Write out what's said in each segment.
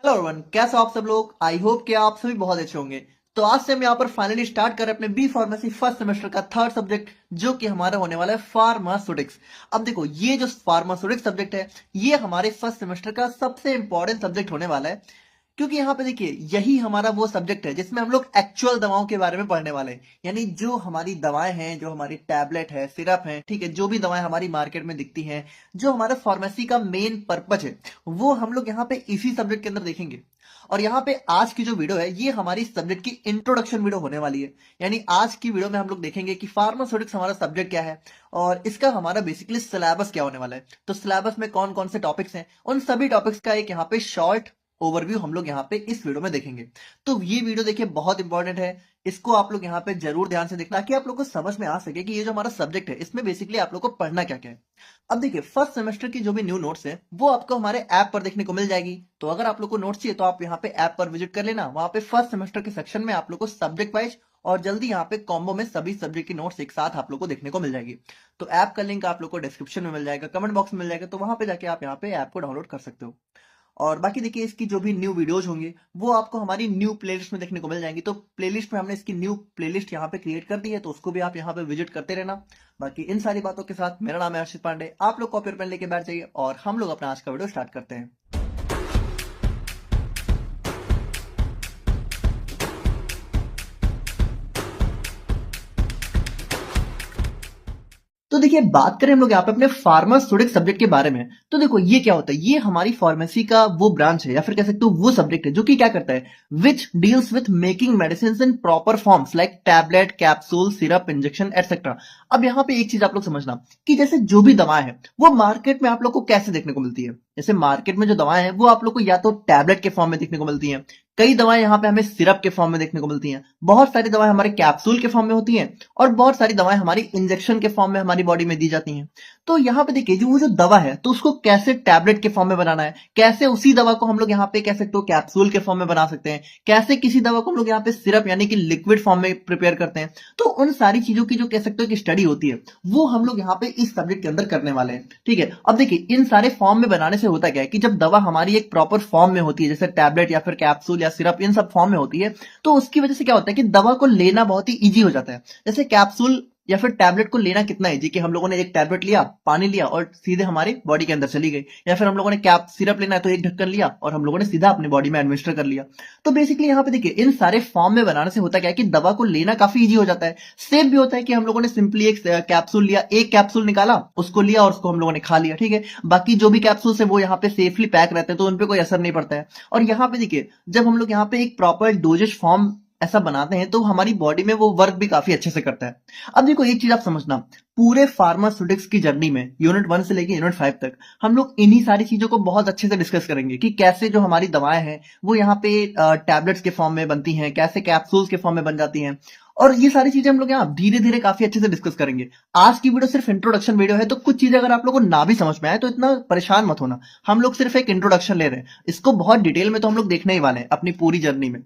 Hello everyone, कैसे हो आप सब लोग। आई होप कि आप सभी बहुत अच्छे होंगे। तो आज से हम यहाँ पर फाइनली स्टार्ट कर रहे हैं अपने बी फार्मेसी फर्स्ट सेमेस्टर का थर्ड सब्जेक्ट, जो कि हमारा होने वाला है फार्मास्यूटिक्स। अब देखो, ये जो फार्मास्यूटिक्स सब्जेक्ट है, ये हमारे फर्स्ट सेमेस्टर का सबसे इंपॉर्टेंट सब्जेक्ट होने वाला है। क्योंकि यहाँ पे देखिए, यही हमारा वो सब्जेक्ट है जिसमें हम लोग एक्चुअल दवाओं के बारे में पढ़ने वाले हैं। यानी जो हमारी दवाएं हैं, जो हमारी टैबलेट है, सिरप है, ठीक है, जो भी दवाएं हमारी मार्केट में दिखती हैं, जो हमारा फार्मेसी का मेन पर्पज है, वो हम लोग यहाँ पे इसी सब्जेक्ट के अंदर देखेंगे। और यहाँ पे आज की जो वीडियो है, ये हमारी सब्जेक्ट की इंट्रोडक्शन वीडियो होने वाली है। यानी आज की वीडियो में हम लोग देखेंगे कि फार्मास्यूटिक्स हमारा सब्जेक्ट क्या है और इसका हमारा बेसिकली सिलेबस क्या होने वाला है। तो सिलेबस में कौन कौन से टॉपिक्स हैं, उन सभी टॉपिक्स का एक यहाँ पे शॉर्ट ओवरव्यू हम लोग यहाँ पे इस वीडियो में देखेंगे। तो ये वीडियो देखिए बहुत इंपॉर्टेंट है, इसको आप लोग यहाँ पे जरूर ध्यान से देखना, कि आप लोग को समझ में आ सके कि ये जो हमारा सब्जेक्ट है, इसमें बेसिकली आप लोग को पढ़ना क्या क्या है। अब देखिए, फर्स्ट सेमेस्टर की जो भी न्यू नोट्स है, वो आपको हमारे ऐप पर देखने को मिल जाएगी। तो अगर आप लोग को नोट्स चाहिए तो आप यहाँ पे ऐप पर विजिट कर लेना। वहां पे फर्स्ट सेमेस्टर के सेक्शन में आप लोग को सब्जेक्ट वाइज और जल्दी यहाँ पे कॉम्बो में सभी सब्जेक्ट की नोट्स एक साथ आप लोग को देखने को मिल जाएगी। तो ऐप का लिंक आप लोग को डिस्क्रिप्शन में मिल जाएगा, कमेंट बॉक्स में मिल जाएगा, तो वहां पे जाके आप यहाँ पे ऐप को डाउनलोड कर सकते हो। और बाकी देखिए, इसकी जो भी न्यू वीडियोज होंगे, वो आपको हमारी न्यू प्लेलिस्ट में देखने को मिल जाएंगी। तो प्लेलिस्ट में हमने इसकी न्यू प्लेलिस्ट यहाँ पे क्रिएट कर दी है, तो उसको भी आप यहाँ पे विजिट करते रहना। बाकी इन सारी बातों के साथ मेरा नाम है अर्षित पांडे, आप लोग कॉपी और पेन लेके बैठ जाइए और हम लोग अपना आज का वीडियो स्टार्ट करते हैं। तो देखिए, बात करें हम लोग यहाँ पे अपने फार्मास्यूटिक्स सब्जेक्ट के बारे में, तो देखो ये क्या होता है। ये हमारी फार्मेसी का वो ब्रांच है, या फिर कह सकते हो वो सब्जेक्ट है, जो कि क्या करता है, which deals with making medicine in proper forms like tablet, capsule, syrup, injection etcetera. अब यहाँ पे एक चीज आप लोग समझना, कि जैसे जो भी दवाएं हैं, वो मार्केट में आप लोग को कैसे देखने को मिलती है। जैसे मार्केट में जो दवाएं हैं, वो आप लोग को या तो टैबलेट के फॉर्म में देखने को मिलती हैं, कई दवाएं यहाँ पे हमें सिरप के फॉर्म में देखने को मिलती हैं, बहुत सारी दवाएं हमारे कैप्सूल के फॉर्म में होती हैं, और बहुत सारी दवाएं हमारी इंजेक्शन के फॉर्म में हमारी बॉडी में दी जाती हैं। तो यहाँ पे देखिए, जो वो जो दवा है, तो उसको कैसे टैबलेट के फॉर्म में बनाना है, कैसे उसी दवा को हम लोग यहाँ पे कह सकते हो कैप्सूल के फॉर्म में बना सकते हैं, कैसे किसी दवा को हम लोग यहाँ पे सिरप यानी कि लिक्विड फॉर्म में प्रिपेयर करते हैं। तो उन सारी चीजों की जो कह सकते हो कि स्टडी होती है, वो हम लोग यहाँ पे इस सब्जेक्ट के अंदर करने वाले हैं। ठीक है, अब देखिए, इन सारे फॉर्म में बनाने से होता क्या है, कि जब दवा हमारी एक प्रॉपर फॉर्म में होती है, जैसे टैबलेट या फिर कैप्सूल या सिरप, इन सब फॉर्म में होती है, तो उसकी वजह से क्या होता है कि दवा को लेना बहुत ही इजी हो जाता है। जैसे कैप्सूल या फिर टैबलेट को लेना कितना इजी, कि हम लोगों ने एक टैबलेट लिया, पानी लिया और सीधे हमारे बॉडी के अंदर चली गई। या फिर हम लोगों ने कैप सिरप लेना है, तो एक ढक्कन लिया और हम लोगों ने सीधा अपनी बॉडी में एडमिनिस्टर कर लिया। तो बेसिकली यहाँ पे देखिए, इन सारे फॉर्म में बनाने से होता क्या है, कि दवा को लेना काफी इजी हो जाता है। सेफ भी होता है, कि हम लोगों ने सिंपली एक कैप्सूल लिया, एक कैप्सूल निकाला, उसको लिया और उसको हम लोगों ने खा लिया। ठीक है, बाकी जो भी कैप्सूल है वो यहाँ पे सेफली पैक रहते हैं, तो उनपे कोई असर नहीं पड़ता है। और यहाँ पे देखिए, जब हम लोग यहाँ पे एक प्रॉपर डोजेज फॉर्म ऐसा बनाते हैं, तो हमारी बॉडी में वो वर्क भी काफी अच्छे से करता है। अब देखो, एक चीज आप समझना, पूरे फार्मास्यूटिक्स की जर्नी में यूनिट 1 से लेकर यूनिट 5 तक हम लोग इन्हीं सारी चीजों को बहुत अच्छे से डिस्कस करेंगे, कि कैसे जो हमारी दवाएं हैं, वो यहाँ पे टैबलेट्स के फॉर्म में बनती हैं, कैसे कैप्सूल्स के फॉर्म में बन जाती हैं। और ये सारी चीजें हम लोग यहाँ धीरे धीरे काफी अच्छे से डिस्कस करेंगे। आज की वीडियो सिर्फ इंट्रोडक्शन वीडियो है, तो कुछ चीजें अगर आप लोगों को ना भी समझ में आए, तो इतना परेशान मत होना। हम लोग सिर्फ एक इंट्रोडक्शन ले रहे हैं, इसको बहुत डिटेल में तो हम लोग देखने ही वाले हैं अपनी पूरी जर्नी में।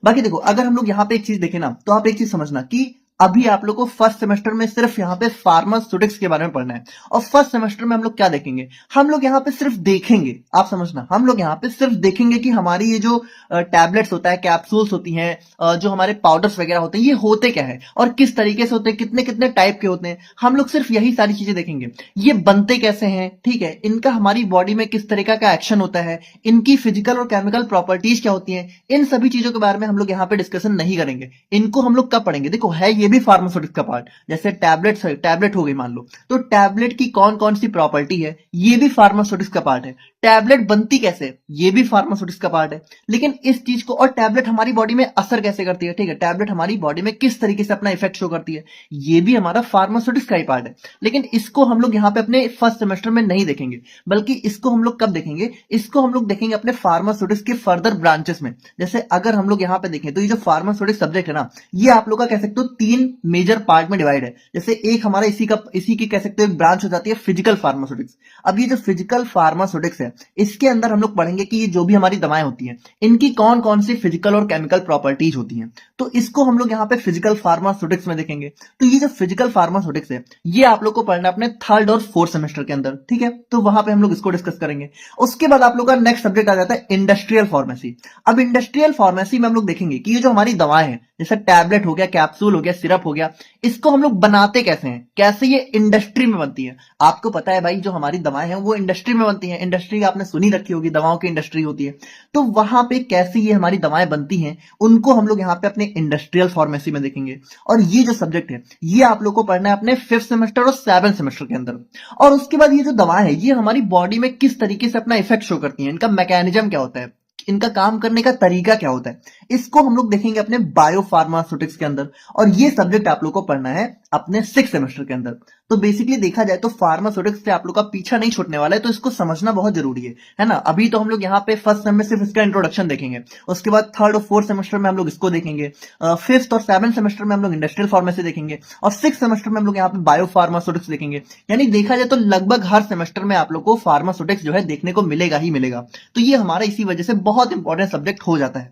बाकी देखो, अगर हम लोग यहाँ पे एक चीज देखें ना, तो आप एक चीज समझना, कि अभी आप लोग को फर्स्ट सेमेस्टर में सिर्फ यहाँ पे फार्मास्यूटिक्स के बारे में पढ़ना है। और फर्स्ट सेमेस्टर में हम लोग क्या देखेंगे, हम लोग यहाँ पे सिर्फ देखेंगे, आप समझना, हम लोग यहाँ पे सिर्फ देखेंगे कि हमारी ये जो टैबलेट्स होता है, कैप्सूल्स होती हैं, जो हमारे पाउडर्स वगैरह होते हैं, ये होते क्या है और किस तरीके से होते हैं, कितने कितने टाइप के होते हैं। हम लोग सिर्फ यही सारी चीजें देखेंगे। ये बनते कैसे हैं, ठीक है, इनका हमारी बॉडी में किस तरीका का एक्शन होता है, इनकी फिजिकल और केमिकल प्रॉपर्टीज क्या होती हैं, इन सभी चीजों के बारे में हम लोग यहाँ पे डिस्कशन नहीं करेंगे। इनको हम लोग कब पढ़ेंगे, देखो है ये भी फार्मास्यूटिक्स का पार्ट। जैसे टैबलेट हो गई मान लो, तो टैबलेट की कौन कौन सी प्रॉपर्टी है, ये भी फार्मास्यूटिक्स का पार्ट है। टैबलेट बनती कैसे, ये भी फार्मास्यूटिक्स का पार्ट है। लेकिन इस चीज को, और टैबलेट हमारी बॉडी में असर कैसे करती है, ठीक है, टैबलेट हमारी बॉडी में किस तरीके से अपना इफेक्ट शो करती है, ये भी हमारा फार्मास्यूटिक्स का ही पार्ट है। लेकिन इसको हम लोग यहाँ पे अपने फर्स्ट सेमेस्टर में नहीं देखेंगे, बल्कि इसको हम लोग कब देखेंगे, इसको हम लोग देखेंगे अपने फार्मास्यूटिक्स के फर्दर ब्रांचेस में। जैसे अगर हम लोग यहाँ पे देखें, तो ये जो फार्मास्यूटिक्स सब्जेक्ट है ना, ये आप लोग का कह सकते हो तीन मेजर पार्ट में डिवाइड है। जैसे एक हमारा इसी की कह सकते हो एक ब्रांच हो जाती है फिजिकल फार्मास्यूटिक्स। अब ये जो फिजिकल फार्मास्यूटिक्स है, इसके अंदर हम लोग पढ़ेंगे कि ये जो भी हमारी दवाएं होती हैं, इनकी कौन कौन सी फिजिकल और केमिकल प्रॉपर्टीज होती हैं। तो इसको हम लोग यहाँ पे फिजिकल फार्मास्यूटिक्स में देखेंगे। तो ये जो फिजिकल फार्मास्यूटिक्स है, ये आप लोग को पढ़ना है अपने थर्ड और फोर्थ सेमेस्टर के अंदर, ठीक है। तो वहां पे हम लोग इसको डिस्कस करेंगे। उसके बाद आप लोग का नेक्स्ट सब्जेक्ट आ जाता है इंडस्ट्रियल फार्मेसी। अब इंडस्ट्रियल फार्मेसी में हम लोग देखेंगे कि ये जो हमारी दवाएं हैं, जैसे टैबलेट हो गया, कैप्सूल हो गया, सिरप हो गया, इसको हम लोग बनाते कैसे हैं, कैसे ये इंडस्ट्री में बनती है। आपको पता है भाई, जो हमारी दवाएं हैं वो इंडस्ट्री में बनती हैं। इंडस्ट्री आपने सुनी रखी होगी, दवाओं की इंडस्ट्री होती है। तो वहां पे कैसे ये हमारी दवाएं बनती हैं, उनको हम लोग यहाँ पे अपने इंडस्ट्रियल फार्मेसी में देखेंगे। और ये जो सब्जेक्ट है, ये आप लोग को पढ़ना है अपने 5th सेमेस्टर और 7th सेमेस्टर के अंदर। और उसके बाद ये जो दवाएं है, ये हमारी बॉडी में किस तरीके से अपना इफेक्ट शो करती हैं, इनका मैकेनिज्म क्या होता है, इनका काम करने का तरीका क्या होता है, इसको हम लोग देखेंगे अपने बायोफार्मास्यूटिक्स के अंदर। और ये सब्जेक्ट आप लोग को पढ़ना है अपने 6th सेमेस्टर के अंदर। तो बेसिकली देखा जाए तो फार्मास्यूटिक्स से आप लोग का पीछा नहीं छूटने वाला है, तो इसको समझना बहुत जरूरी है ना। अभी तो हम लोग यहाँ पे फर्स्ट सेमेस्टर सिर्फ इसका इंट्रोडक्शन देखेंगे, उसके बाद थर्ड और फोर्थ सेमेस्टर में हम लोग इसको देखेंगे, 5th और 7th सेमेस्टर में हम लोग इंडस्ट्रियल फार्मेसी देखेंगे, और 6th सेमेस्टर में हम लोग यहाँ पे बायोफार्मास्यूटिक्स देखेंगे। यानी देखा जाए तो लगभग हर सेमेस्टर में आप लोग को फार्मास्यूटिक्स जो है देखने को मिलेगा ही मिलेगा। तो ये हमारा इसी वजह से बहुत इंपॉर्टेंट सब्जेक्ट हो जाता है।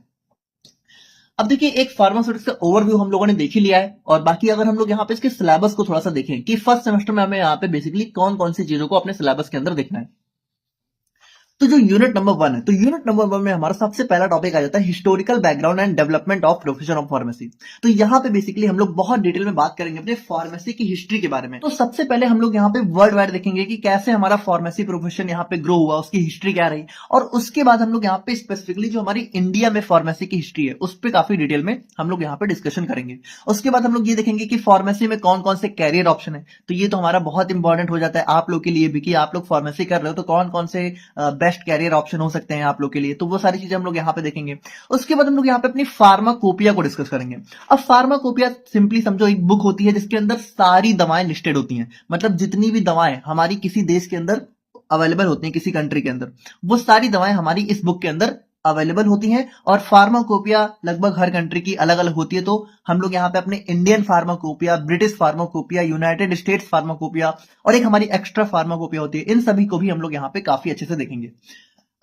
अब देखिए, एक फार्मास्यूटिक्स का ओवरव्यू हम लोगों ने देख ही लिया है, और बाकी अगर हम लोग यहाँ पे इसके सिलेबस को थोड़ा सा देखें कि फर्स्ट सेमेस्टर में हमें यहाँ पे बेसिकली कौन कौन सी चीजों को अपने सिलेबस के अंदर देखना है। तो जो यूनिट नंबर 1 है, तो यूनिट नंबर 1 में हमारा सबसे पहला टॉपिक आ जाता है historical background and development of profession of pharmacy. तो यहाँ पे बेसिकली हम लोग बहुत डिटेल में बात करेंगे अपने फार्मेसी की हिस्ट्री के बारे में। तो सबसे पहले हम लोग यहाँ पे वर्ल्ड वाइड देखेंगे कि कैसे हमारा फार्मेसी प्रोफेशन यहाँ पे ग्रो हुआ, उसकी हिस्ट्री क्या रही। और उसके बाद हम लोग यहाँ पे स्पेसिफिकली जो हमारी इंडिया में फार्मेसी की हिस्ट्री है, उस पर काफी डिटेल में हम लोग यहाँ पे डिस्कशन करेंगे। उसके बाद हम लोग ये देखेंगे कि फार्मेसी में कौन कौन से कैरियर ऑप्शन है। तो ये तो हमारा बहुत इंपॉर्टेंट हो जाता है आप लोग के लिए भी, कि आप लोग फार्मेसी कर रहे हो तो कौन कौन से बेस्ट कैरियर ऑप्शन हो सकते हैं आप लोग के लिए। तो वो सारी चीजें हम लोग यहाँ पे देखेंगे। उसके बाद हम लोग यहाँ पे अपनी फार्माकोपिया को डिस्कस करेंगे। अब फार्माकोपिया सिंपली समझो एक बुक होती है जिसके अंदर सारी दवाएं लिस्टेड होती हैं। मतलब जितनी भी दवाएं हमारी किसी देश के अंदर अवेलेबल होती हैं, किसी कंट्री के अंदर, वो सारी दवाएं हमारी इस बुक के अंदर अवेलेबल होती हैं। और फार्माकोपिया लगभग हर कंट्री की अलग अलग होती है। तो हम लोग यहाँ पे अपने Indian pharmacopoeia, British pharmacopoeia, United states pharmacopoeia, और एक हमारी एक्स्ट्रा फार्माकोपिया होती है, इन सभी को भी हम लोग यहाँ पे काफी अच्छे से देखेंगे।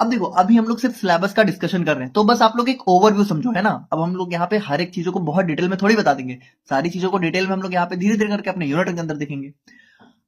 अब देखो, अभी हम लोग सिर्फ सिलेबस का डिस्कशन कर रहे हैं, तो बस आप लोग एक ओवरव्यू समझो, है ना। अब हम लोग यहाँ पे हर एक चीजों को बहुत डिटेल में थोड़ी बता देंगे, सारी चीजों को डिटेल में हम लोग यहाँ पे धीरे धीरे करके अपने यूनिट के अंदर देखेंगे।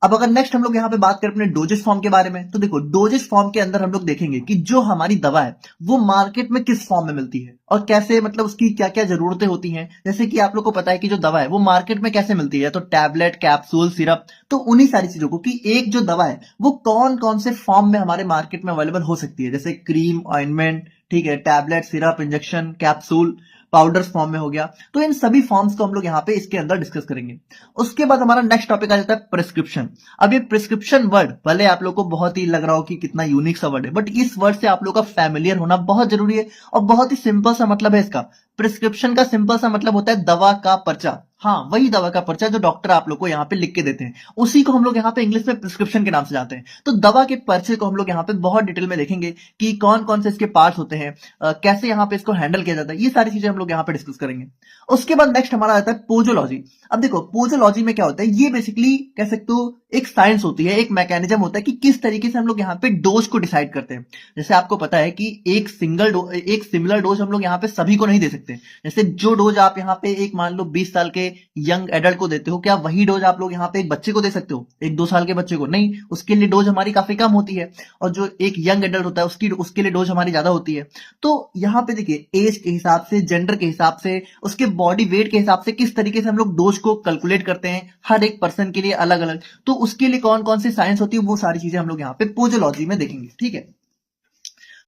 अब अगर नेक्स्ट हम लोग यहाँ पे बात करें अपने डोजेस फॉर्म के बारे में, तो देखो डोजेस फॉर्म के अंदर हम लोग देखेंगे कि जो हमारी दवा है वो मार्केट में किस फॉर्म में मिलती है और कैसे, मतलब उसकी क्या क्या जरूरतें होती हैं। जैसे कि आप लोग को पता है कि जो दवा है वो मार्केट में कैसे मिलती है, तो टैबलेट, कैप्सूल, सिरप। तो उन्हीं सारी चीजों को कि एक जो दवा है वो कौन कौन से फॉर्म में हमारे मार्केट में अवेलेबल हो सकती है, जैसे क्रीम, ऑइंटमेंट, ठीक है, tablet, syrup, injection, capsule, powders form में हो गया। तो इन सभी फॉर्म्स को हम लोग यहाँ पे इसके अंदर डिस्कस करेंगे। उसके बाद हमारा नेक्स्ट टॉपिक आ जाता है प्रिस्क्रिप्शन। अब ये प्रिस्क्रिप्शन वर्ड भले आप लोग को बहुत ही लग रहा हो कि कितना यूनिक सा वर्ड है, बट इस वर्ड से आप लोग का फैमिलियर होना बहुत जरूरी है। और बहुत ही सिंपल सा मतलब है इसका। प्रिस्क्रिप्शन का सिंपल सा मतलब होता है दवा का पर्चा। हाँ, वही दवा का पर्चा जो डॉक्टर आप लोग को यहाँ पे लिख के देते हैं, उसी को हम लोग यहाँ पे इंग्लिश में प्रिस्क्रिप्शन के नाम से जानते हैं। तो दवा के पर्चे को हम लोग यहाँ पे बहुत डिटेल में देखेंगे कि कौन कौन से इसके पार्ट्स होते हैं, कैसे यहाँ पे इसको हैंडल किया जाता है, ये सारी चीजें हम लोग यहाँ पे डिस्कस करेंगे। उसके बाद नेक्स्ट हमारा आता है पोजोलॉजी। अब देखो पोजोलॉजी में क्या होता है, ये बेसिकली कह सकते हो एक साइंस होती है, एक मैकेनिज्म होता है कि किस तरीके से हम लोग यहाँ पे डोज को डिसाइड करते हैं। जैसे आपको पता है कि एक सिमिलर डोज हम लोग यहाँ पे सभी को नहीं दे सकते। जैसे जो डोज आप यहाँ पे एक मान लो 20 साल के यंग एडल्ट को देते हो, क्या वही डोज आप लोग यहाँ पे एक बच्चे को दे सकते हो, एक 2 साल के बच्चे को? नहीं, उसके लिए डोज हमारी काफी कम होती है। और जो एक यंग एडल्ट होता है उसके लिए डोज हमारी ज्यादा होती है। तो यहाँ पे देखिए एज के हिसाब से, जेंडर के हिसाब से, उसके बॉडी वेट के हिसाब से किस तरीके से हम लोग डोज को कैलकुलेट करते हैं, हर एक पर्सन के लिए अलग अलग। तो उसके लिए कौन कौन सी साइंस होती है, वो सारी चीजें हम लोग यहाँ पे पोजोलॉजी में देखेंगे, ठीक है।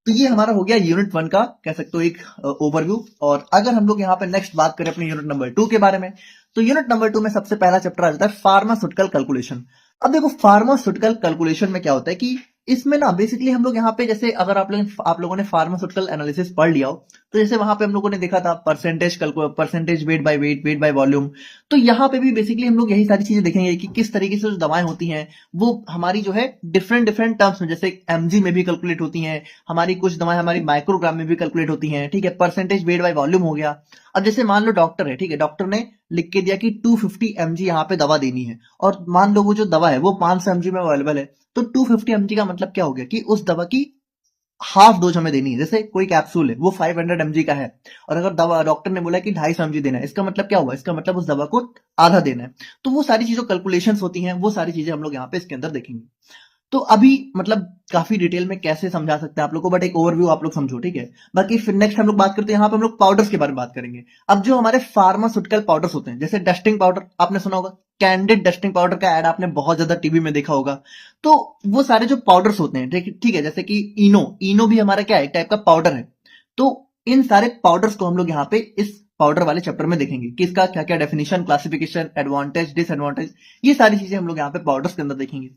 तो ये हमारा हो गया यूनिट 1 का कह सकते हो एक ओवरव्यू। और अगर हम लोग यहाँ पे नेक्स्ट बात करें अपने यूनिट नंबर 2 के बारे में, तो यूनिट नंबर 2 में सबसे पहला चैप्टर आ जाता है फार्मास्यूटिकल कैलकुलेशन। अब देखो फार्मास्यूटिकल कैलकुलेशन में क्या होता है कि इसमें ना बेसिकली हम लोग यहाँ पे, जैसे अगर आप लोगों ने फार्मास्यूटिकल एनालिसिस पढ़ लिया हो, तो जैसे वहां पे हम लोगों ने देखा था परसेंटेज वेट बाय वॉल्यूम। तो यहाँ पे भी बेसिकली हम लोग यही सारी चीजें देखेंगे कि किस तरीके से जो दवाएं होती हैं वो हमारी जो है डिफरेंट डिफरेंट टर्म्स में, जैसे एमजी में भी कैलकुलेट होती हैं हमारी, कुछ दवाएं हमारी माइक्रोग्राम में भी कैलकुलेट होती हैं, ठीक है। परसेंटेज वेट बाय वॉल्यूम हो गया। अब जैसे मान लो डॉक्टर है, ठीक है, डॉक्टर ने लिख के दिया कि 250 mg यहाँ पे दवा देनी है, और मान लो वो जो दवा है वो 500 mg में अवेलेबल है, तो 250 mg का मतलब क्या हो गया कि उस दवा की हाफ डोज हमें देनी है। जैसे कोई कैप्सूल है वो 500 mg का है, और अगर दवा डॉक्टर ने बोला कि 250 mg देना है, इसका मतलब क्या हुआ, इसका मतलब उस दवा को आधा देना है। तो वो सारी चीजों कैलकुलेशंस होती हैं, वो सारी चीजें हम लोग यहाँ पे इसके अंदर देखेंगे। तो अभी मतलब काफी डिटेल में कैसे समझा सकते हैं आप लोग को, बट एक ओवरव्यू आप लोग समझो, ठीक है। बाकी फिर नेक्स्ट हम लोग बात करते हैं, यहाँ पे हम लोग पाउडर्स के बारे में बात करेंगे। अब जो हमारे फार्मास्यूटिकल पाउडर्स होते हैं, जैसे डस्टिंग पाउडर आपने सुना होगा, कैंडिड डस्टिंग पाउडर का ऐड आपने बहुत ज्यादा टीवी में देखा होगा। तो वो सारे जो पाउडर्स होते हैं, ठीक है, जैसे कि इनो भी हमारा क्या है, एक टाइप का पाउडर है। तो इन सारे पाउडर्स को हम लोग यहाँ पे इस पाउडर वाले चैप्टर में देखेंगे कि इसका क्या क्या डेफिनेशन, क्लासिफिकेशन, एडवांटेज, डिसएडवांटेज, ये सारी चीजें हम लोग यहाँ पे पाउडर्स के अंदर देखेंगे।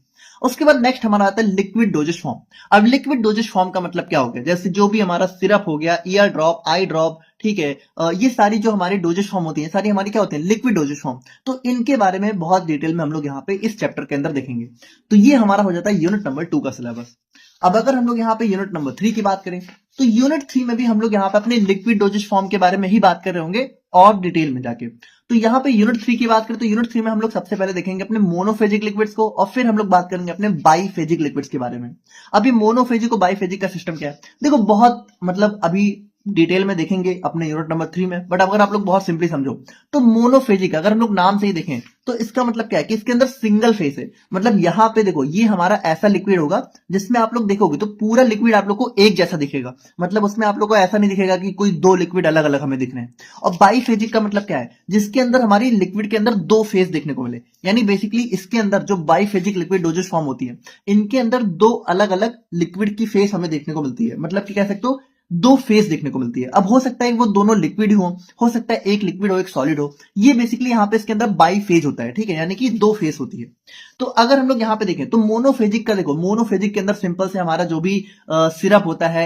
उसके बाद नेक्स्ट हमारा आता है लिक्विड डोजेस फॉर्म। अब लिक्विड डोजेस फॉर्म का मतलब क्या हो गया, जैसे जो भी हमारा सिरप हो गया, ईयर ड्रॉप, आई ड्रॉप, ठीक है, ये सारी जो हमारी डोजेस फॉर्म होती है, सारी हमारी क्या होती है, लिक्विड डोजेस फॉर्म। तो इनके बारे में बहुत डिटेल में हम लोग यहाँ पे इस चैप्टर के अंदर देखेंगे। तो ये हमारा हो जाता है यूनिट नंबर 2 का सिलेबस। अब अगर हम लोग यहाँ पे यूनिट नंबर 3 की बात करें, तो यूनिट 3 में भी हम लोग यहाँ पे अपने लिक्विड डोजेस फॉर्म के बारे में ही बात कर रहे होंगे और डिटेल में जाके। तो यहाँ पे यूनिट 3 की बात करें, तो यूनिट 3 में हम लोग सबसे पहले देखेंगे अपने मोनोफेजिक लिक्विड्स को, और फिर हम लोग बात करेंगे अपने बाईफेजिक लिक्विड्स के बारे में। अभी मोनोफेजिक और बाईफेजिक का सिस्टम क्या है, देखो बहुत मतलब अभी डिटेल में देखेंगे अपने यूनिट नंबर 3 में, बट अगर आप लोग बहुत सिंपली समझो तो मोनोफेजिक अगर हम लोग नाम से ही देखें तो इसका मतलब क्या है कि इसके अंदर सिंगल फेस है। मतलब यहाँ पे देखो ये हमारा ऐसा लिक्विड होगा जिसमें आप लोग देखोगे तो पूरा लिक्विड आप लोग को एक जैसा दिखेगा, मतलब उसमें आप लोग को ऐसा नहीं दिखेगा कि कोई दो लिक्विड अलग अलग हमें दिख रहे हैं। और बाईफेजिक का मतलब क्या है, जिसके अंदर हमारी लिक्विड के अंदर दो फेस देखने को मिले, यानी बेसिकली इसके अंदर जो बाईफेजिक लिक्विड डोजेस फॉर्म होती है, इनके अंदर दो अलग अलग लिक्विड की फेस हमें देखने को मिलती है, मतलब कि कह सकते हो दो फेस देखने को मिलती है। अब हो सकता है वो दोनों लिक्विड हो सकता है एक लिक्विड हो एक सॉलिड हो, ये बेसिकली यहाँ पे इसके अंदर बाई फेज होता है, ठीक है, यानी कि दो फेस होती है। तो अगर हम लोग यहाँ पे देखें तो मोनोफेजिक का देखो, मोनोफेजिक के अंदर सिंपल से हमारा जो भी सिरप होता है,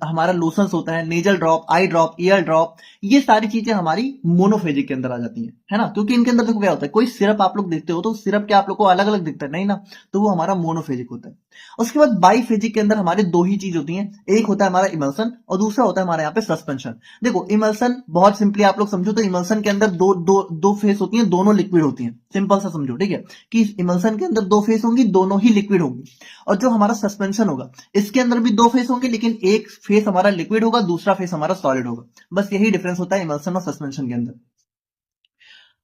हमारा लोशंस होता है, नेजल ड्रॉप, आई ड्रॉप, ईयर ड्रॉप, ये सारी चीजें हमारी मोनोफेजिक के अंदर आ जाती है ना, क्योंकि इनके अंदर देखो क्या होता है, कोई सिरप आप लोग देखते हो तो सिरप क्या आप लोग को अलग अलग दिखता है, नहीं ना, तो वो हमारा मोनोफेजिक होता है। उसके बाद बाईफेजिक के अंदर हमारे दो ही चीज होती हैं, एक होता है हमारा इमल्सन और दूसरा होता है हमारे यहाँ पे सस्पेंशन। देखो इमल्सन बहुत सिंपली आप लोग समझो तो इमल्सन के अंदर दो दो दो फेस होती हैं, दोनों लिक्विड होती हैं, सिंपल सा समझो, ठीक है, कि इमल्सन के अंदर दो फेस होंगी, दोनों ही लिक्विड होंगी। और जो हमारा सस्पेंशन होगा इसके अंदर भी दो फेस होंगे, लेकिन एक फेस हमारा लिक्विड होगा, दूसरा फेस हमारा सॉलिड होगा। बस यही डिफरेंस होता है इमल्सन और सस्पेंशन के अंदर।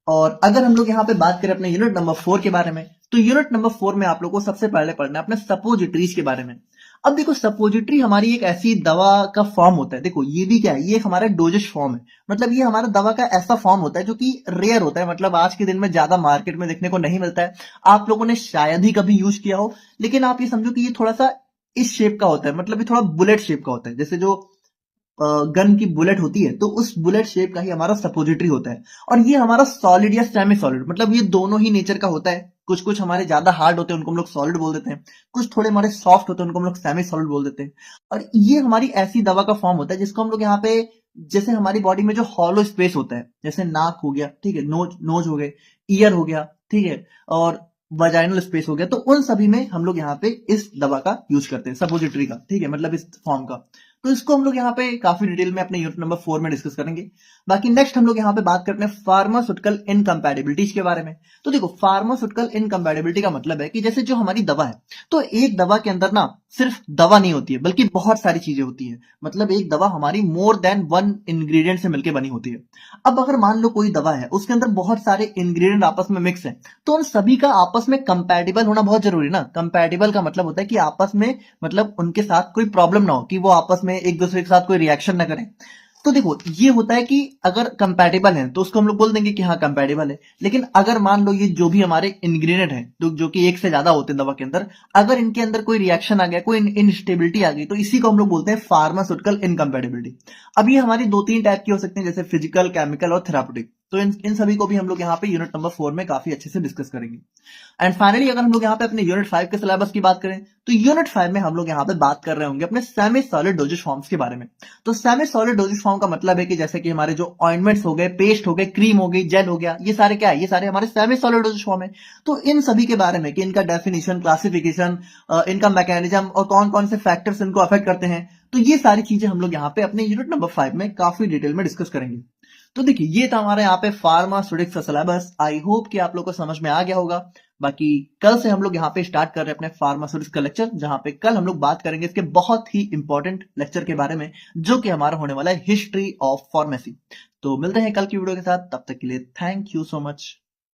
और अगर हम लोग यहाँ पे बात करें अपने यूनिट नंबर 4 के बारे में, तो यूनिट नंबर 4 में आप लोग को सबसे पहले पढ़ना है अपने सपोजिटरीज के बारे में। अब देखो सपोजिटरी हमारी एक ऐसी दवा का फॉर्म होता है, देखो ये भी क्या है, ये हमारा डोजेस फॉर्म है, मतलब ये हमारा दवा का ऐसा फॉर्म होता है जो कि रेयर होता है, मतलब आज के दिन में ज्यादा मार्केट में देखने को नहीं मिलता है। आप लोगों ने शायद ही कभी यूज किया हो, लेकिन आप ये समझो कि ये थोड़ा सा इस शेप का होता है, मतलब ये थोड़ा बुलेट शेप का होता है, जैसे जो गन की बुलेट होती है, तो उस बुलेट शेप का ही हमारा सपोजिटरी होता है। और ये हमारा सॉलिड या सेमी सॉलिड, मतलब ये दोनों ही नेचर का होता है। कुछ कुछ हमारे ज्यादा हार्ड होते हैं उनको हम लोग सॉलिड बोल देते हैं, कुछ थोड़े हमारे सॉफ्ट होते हैं उनको हम लोग सेमी सॉलिड बोल देते हैं। और ये हमारी ऐसी दवा का फॉर्म होता है जिसको हम लोग यहाँ पे, जैसे हमारी बॉडी में जो हॉलो स्पेस होता है, जैसे नाक हो गया, ठीक है, नोज नोज हो गए, ईयर हो गया, ठीक है, और वजाइनल स्पेस हो गया, तो उन सभी में हम लोग यहाँ पे इस दवा का यूज करते हैं, सपोजिटरी का, ठीक है, मतलब इस फॉर्म का। तो इसको हम लोग यहाँ पे काफी डिटेल में अपने यूनिट नंबर 4 में डिस्कस करेंगे। बाकी नेक्स्ट हम लोग यहाँ पे बात करते हैं फार्मास्यूटिकल इनकम्पैटिबिलिटीज के बारे में। तो देखो फार्मास्यूटिकल इनकम्पैटिबिलिटी का मतलब है कि जैसे जो हमारी दवा है, तो एक दवा के अंदर ना सिर्फ दवा नहीं होती है, बल्कि बहुत सारी चीजें होती है, मतलब एक दवा हमारी मोर देन वन इंग्रेडिएंट से मिलकर बनी होती है। अब अगर मान लो कोई दवा है उसके अंदर बहुत सारे इंग्रेडिएंट आपस में मिक्स है, तो उन सभी का आपस में कंपैटिबल होना बहुत जरूरी ना। कंपैटिबल का मतलब होता है कि आपस में, मतलब उनके साथ कोई प्रॉब्लम ना हो, कि वो आपस में एक दूसरे के साथ कोई रिएक्शन ना करें। तो देखो ये होता है कि अगर कंपैटिबल है तो उसको हम लोग बोल देंगे कि हाँ कंपैटिबल है। लेकिन अगर मान लो ये जो भी हमारे इंग्रेडिएंट है, तो जो कि एक से ज्यादा होते हैं दवा के अंदर, अगर इनके अंदर कोई रिएक्शन आ गया, कोई इनस्टेबिलिटी आ गई, तो इसी को हम लोग बोलते हैं फार्मास्यूटिकल इनकम्पैटिबिलिटी। अब ये हमारी दो तीन टाइप की हो सकती है, जैसे फिजिकल, केमिकल और थेराप्यूटिक। तो इन सभी को भी हम लोग यहाँ पे यूनिट नंबर 4 में काफी अच्छे से डिस्कस करेंगे। एंड फाइनली अगर हम लोग यहाँ पे अपने यूनिट 5 के सिलेबस की बात करें, तो यूनिट 5 में हम लोग यहाँ पे बात कर रहे होंगे अपने सेमी सॉलिड डोजेज फॉर्म्स के बारे में। तो सेमी सॉलिड डोजेज फॉर्म का मतलब है कि जैसे कि हमारे जो ऑइंटमेंट्स हो गए, पेस्ट हो गए, क्रीम हो गई, जेल हो गया, ये सारे क्या है, ये सारे हमारे सेमी सॉलिड डोजेज फॉर्म है। तो इन सभी के बारे में कि इनका डेफिनेशन, क्लासिफिकेशन, इनका मैकेनिज्म और कौन कौन से फैक्टर्स इनको अफेक्ट करते हैं, तो ये सारी चीजें हम लोग यहाँ पे अपने यूनिट नंबर 5 में काफी डिटेल में डिस्कस करेंगे। तो देखिए ये था हमारे यहाँ पे फार्मास्यूटिक्स का सिलेबस। आई होप कि आप लोग को समझ में आ गया होगा। बाकी कल से हम लोग यहाँ पे स्टार्ट कर रहे हैं अपने फार्मास्यूटिक्स का लेक्चर, जहाँ पे कल हम लोग बात करेंगे इसके बहुत ही इंपॉर्टेंट लेक्चर के बारे में, जो कि हमारा होने वाला है हिस्ट्री ऑफ फार्मेसी। तो मिलते हैं कल की वीडियो के साथ, तब तक के लिए थैंक यू सो मच।